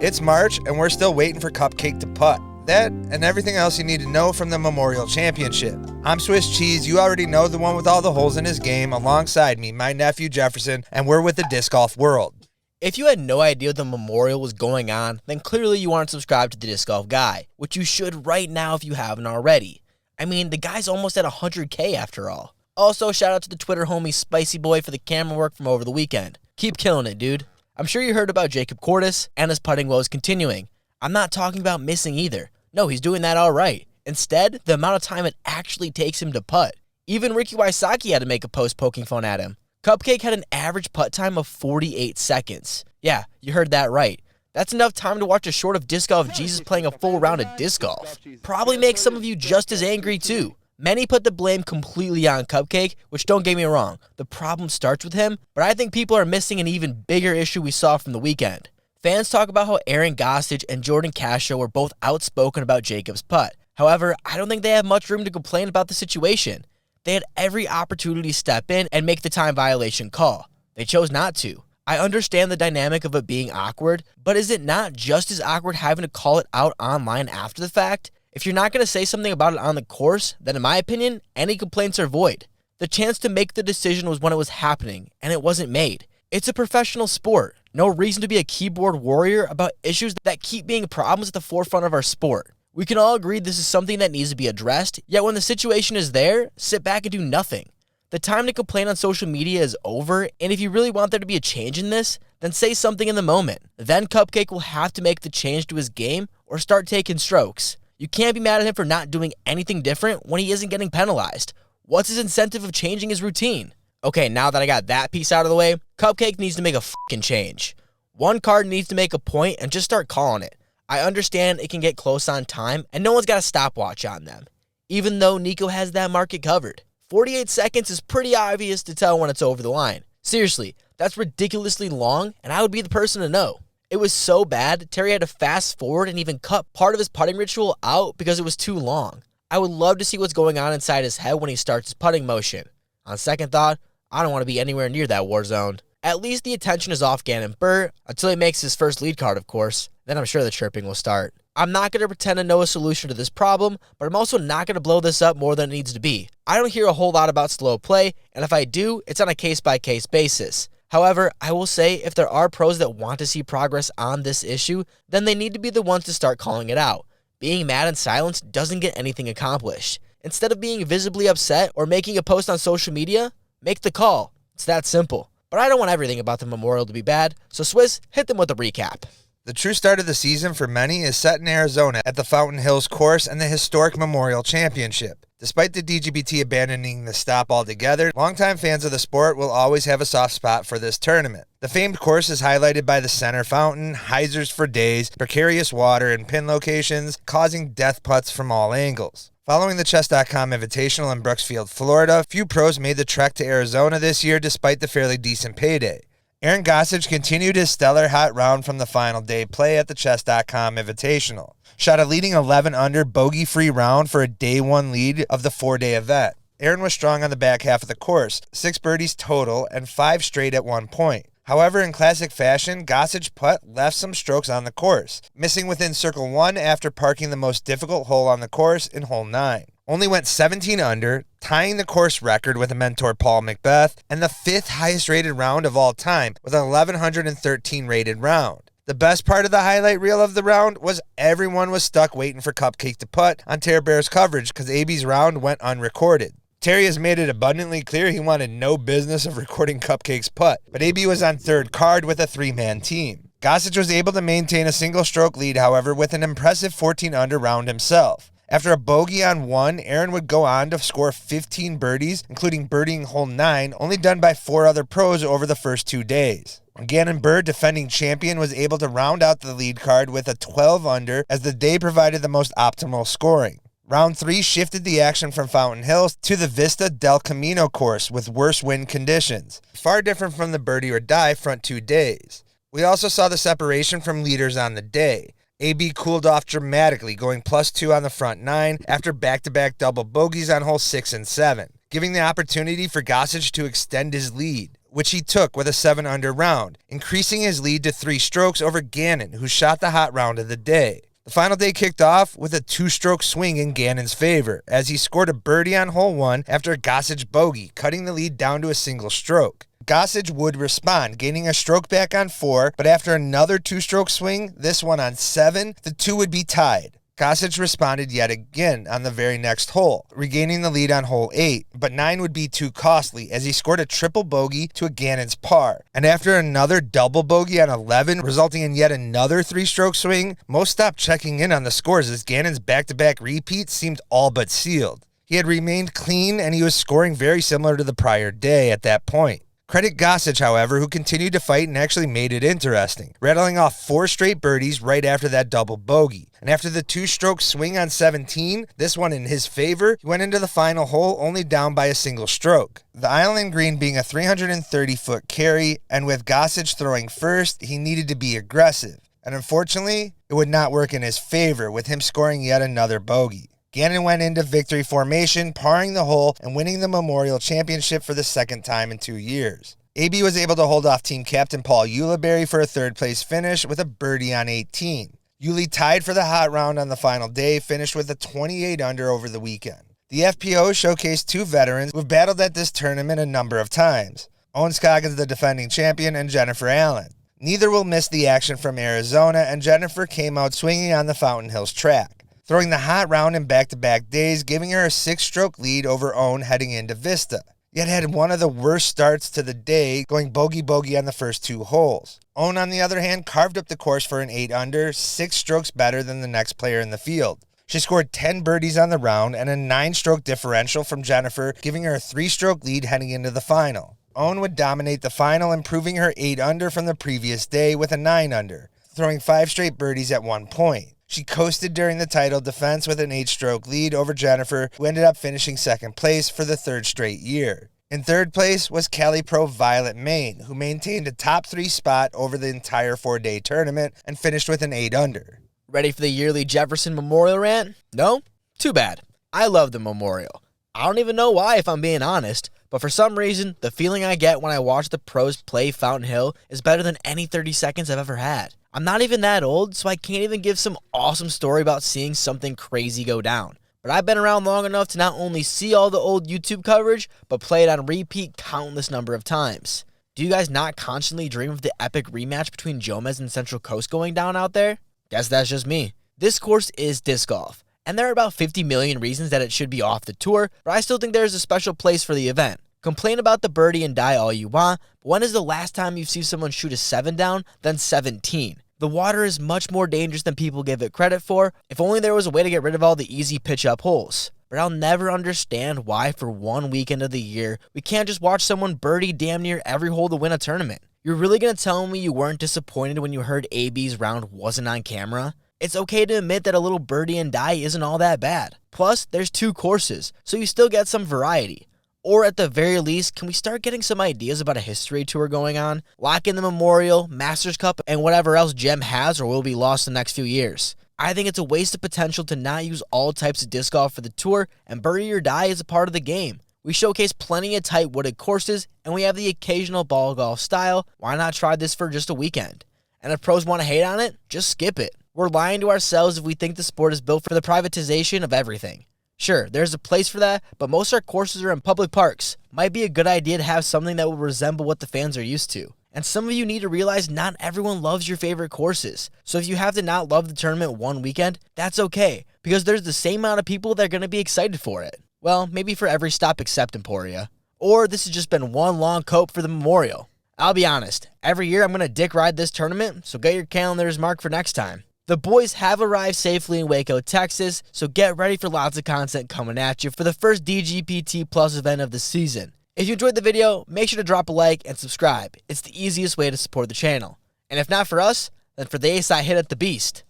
It's March, and we're still waiting for Cupcake to putt. That and everything else you need to know from the Memorial Championship. I'm Swiss Cheese, you already know, the one with all the holes in his game, alongside me, my nephew Jefferson, and we're with the Disc Golf World. If you had no idea the Memorial was going on, then clearly you aren't subscribed to the Disc Golf Guy, which you should right now if you haven't already. I mean, the guy's almost at 100K after all. Also, shout out to the Twitter homie Spicy Boy for the camera work from over the weekend. Keep killing it, dude. I'm sure you heard about Jacob Cordes, and his putting woes continuing. I'm not talking about missing either. No, he's doing that all right. Instead, the amount of time it actually takes him to putt. Even Ricky Wysocki had to make a post poking fun at him. Cupcake had an average putt time of 48 seconds. Yeah, you heard that right. That's enough time to watch a short of Disc Golf Jesus playing a full round of disc golf. Probably makes some of you just as angry too. Many put the blame completely on Cupcake, which don't get me wrong, the problem starts with him, but I think people are missing an even bigger issue we saw from the weekend. Fans talk about how Aaron Gossage and Jordan Castro were both outspoken about Jacob's putt. However, I don't think they have much room to complain about the situation. They had every opportunity to step in and make the time violation call. They chose not to. I understand the dynamic of it being awkward, but is it not just as awkward having to call it out online after the fact? If you're not going to say something about it on the course, then in my opinion, any complaints are void. The chance to make the decision was when it was happening, and it wasn't made. It's a professional sport. No reason to be a keyboard warrior about issues that keep being problems at the forefront of our sport. We can all agree this is something that needs to be addressed, yet when the situation is there, sit back and do nothing. The time to complain on social media is over, and if you really want there to be a change in this, then say something in the moment. Then Cupcake will have to make the change to his game or start taking strokes. You can't be mad at him for not doing anything different when he isn't getting penalized. What's his incentive of changing his routine? Okay, now that I got that piece out of the way, Cupcake needs to make a fucking change. One card needs to make a point and just start calling it. I understand it can get close on time, and no one's got a stopwatch on them. Even though Nico has that market covered. 48 seconds is pretty obvious to tell when it's over the line. Seriously, that's ridiculously long, and I would be the person to know. It was so bad, Terry had to fast forward and even cut part of his putting ritual out because it was too long. I would love to see what's going on inside his head when he starts his putting motion. On second thought, I don't want to be anywhere near that war zone. At least the attention is off Gannon Buhr, until he makes his first lead card, of course. Then I'm sure the chirping will start. I'm not going to pretend to know a solution to this problem, but I'm also not going to blow this up more than it needs to be. I don't hear a whole lot about slow play, and if I do, it's on a case-by-case basis. However, I will say if there are pros that want to see progress on this issue, then they need to be the ones to start calling it out. Being mad in silence doesn't get anything accomplished. Instead of being visibly upset or making a post on social media, make the call. It's that simple. But I don't want everything about the Memorial to be bad, so Swiss, hit them with a recap. The true start of the season for many is set in Arizona at the Fountain Hills course and the historic Memorial Championship. Despite the DGPT abandoning the stop altogether, longtime fans of the sport will always have a soft spot for this tournament. The famed course is highlighted by the center fountain, hyzers for days, precarious water, and pin locations, causing death putts from all angles. Following the Chess.com Invitational in Brooksfield, Florida, few pros made the trek to Arizona this year despite the fairly decent payday. Aaron Gossage continued his stellar hot round from the final day play at the Chess.com Invitational. Shot a leading 11 under bogey-free round for a day one lead of the 4-day event. Aaron was strong on the back half of the course, 6 birdies total and 5 straight at one point. However, in classic fashion, Gossage putt left some strokes on the course, missing within circle 1 after parking the most difficult hole on the course in hole 9. Only went 17 under, tying the course record with a mentor Paul Macbeth, and the 5th highest rated round of all time with an 1113 rated round. The best part of the highlight reel of the round was everyone was stuck waiting for Cupcake to putt on Terry Bear's coverage because AB's round went unrecorded. Terry has made it abundantly clear he wanted no business of recording Cupcake's putt, but AB was on third card with a 3-man team. Gossage was able to maintain a single-stroke lead, however, with an impressive 14 under round himself. After a bogey on 1, Aaron would go on to score 15 birdies, including birdieing hole 9, only done by 4 other pros over the first 2 days. Gannon Buhr, defending champion, was able to round out the lead card with a 12 under as the day provided the most optimal scoring. Round 3 shifted the action from Fountain Hills to the Vista del Camino course with worse wind conditions, far different from the birdie or die front 2 days. We also saw the separation from leaders on the day. AB cooled off dramatically, going +2 on the front 9 after back-to-back double bogeys on hole 6 and 7, giving the opportunity for Gossage to extend his lead. which he took with a 7-under round, increasing his lead to 3 strokes over Gannon, who shot the hot round of the day. The final day kicked off with a 2-stroke swing in Gannon's favor, as he scored a birdie on hole 1 after a Gossage bogey, cutting the lead down to a single stroke. Gossage would respond, gaining a stroke back on 4, but after another 2-stroke swing, this one on 7, the two would be tied. Gossage responded yet again on the very next hole, regaining the lead on hole 8, but 9 would be too costly as he scored a triple bogey to a Gannon's par. And after another double bogey on 11, resulting in yet another 3-stroke swing, most stopped checking in on the scores as Gannon's back-to-back repeats seemed all but sealed. He had remained clean and he was scoring very similar to the prior day at that point. Credit Gossage, however, who continued to fight and actually made it interesting, rattling off 4 straight birdies right after that double bogey. And after the 2-stroke swing on 17, this one in his favor, he went into the final hole only down by a single stroke. The island green being a 330-foot carry, and with Gossage throwing first, he needed to be aggressive. And unfortunately, it would not work in his favor, with him scoring yet another bogey. Gannon went into victory formation, parring the hole and winning the Memorial Championship for the second time in 2 years. AB was able to hold off team captain Paul Ulibarri for a third-place finish with a birdie on 18. Uli tied for the hot round on the final day, finished with a 28-under over the weekend. The FPO showcased 2 veterans who have battled at this tournament a number of times. Owen Scoggins, the defending champion, and Jennifer Allen. Neither will miss the action from Arizona, and Jennifer came out swinging on the Fountain Hills track, throwing the hot round in back-to-back days, giving her a 6-stroke lead over Owen heading into Vista, yet had one of the worst starts to the day, going bogey-bogey on the first 2 holes. Owen, on the other hand, carved up the course for an 8-under, 6 strokes better than the next player in the field. She scored 10 birdies on the round and a 9-stroke differential from Jennifer, giving her a 3-stroke lead heading into the final. Owen would dominate the final, improving her 8-under from the previous day with a 9-under, throwing 5 straight birdies at one point. She coasted during the title defense with an 8-stroke lead over Jennifer, who ended up finishing second place for the 3rd straight year. In 3rd place was Cali Pro Violet Main, who maintained a top 3 spot over the entire 4-day tournament and finished with an 8-under. Ready for the yearly Jefferson Memorial rant? No? Too bad. I love the Memorial. I don't even know why, if I'm being honest, but for some reason, the feeling I get when I watch the pros play Fountain Hill is better than any 30 seconds I've ever had. I'm not even that old, so I can't even give some awesome story about seeing something crazy go down. But I've been around long enough to not only see all the old YouTube coverage, but play it on repeat countless number of times. Do you guys not constantly dream of the epic rematch between Jomez and Central Coast going down out there? Guess that's just me. This course is disc golf, and there are about 50 million reasons that it should be off the tour, but I still think there's a special place for the event. Complain about the birdie and die all you want, but when is the last time you've seen someone shoot a 7 down, then 17? The water is much more dangerous than people give it credit for. If only there was a way to get rid of all the easy pitch-up holes. But I'll never understand why for one weekend of the year, we can't just watch someone birdie damn near every hole to win a tournament. You're really going to tell me you weren't disappointed when you heard AB's round wasn't on camera? It's okay to admit that a little birdie and die isn't all that bad. Plus, there's 2 courses, so you still get some variety. Or at the very least, can we start getting some ideas about a history tour going on? Lock in the Memorial, Masters Cup, and whatever else Gem has or will be lost in the next few years. I think it's a waste of potential to not use all types of disc golf for the tour, and birdie or die is a part of the game. We showcase plenty of tight wooded courses, and we have the occasional ball golf style. Why not try this for just a weekend? And if pros want to hate on it, just skip it. We're lying to ourselves if we think the sport is built for the privatization of everything. Sure, there's a place for that, but most of our courses are in public parks. Might be a good idea to have something that will resemble what the fans are used to. And some of you need to realize not everyone loves your favorite courses. So if you have to not love the tournament one weekend, that's okay, because there's the same amount of people that are going to be excited for it. Well, maybe for every stop except Emporia. Or this has just been one long cope for the Memorial. I'll be honest, every year I'm going to dick ride this tournament, so get your calendars marked for next time. The boys have arrived safely in Waco, Texas, so get ready for lots of content coming at you for the first DGPT Plus event of the season. If you enjoyed the video, make sure to drop a like and subscribe. It's the easiest way to support the channel. And if not for us, then for the ace I hit at the beast.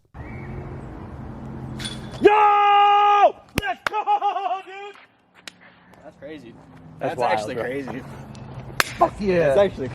Yo! Let's go, dude! That's crazy. That's That's wild, actually bro. crazy. Fuck yeah! That's actually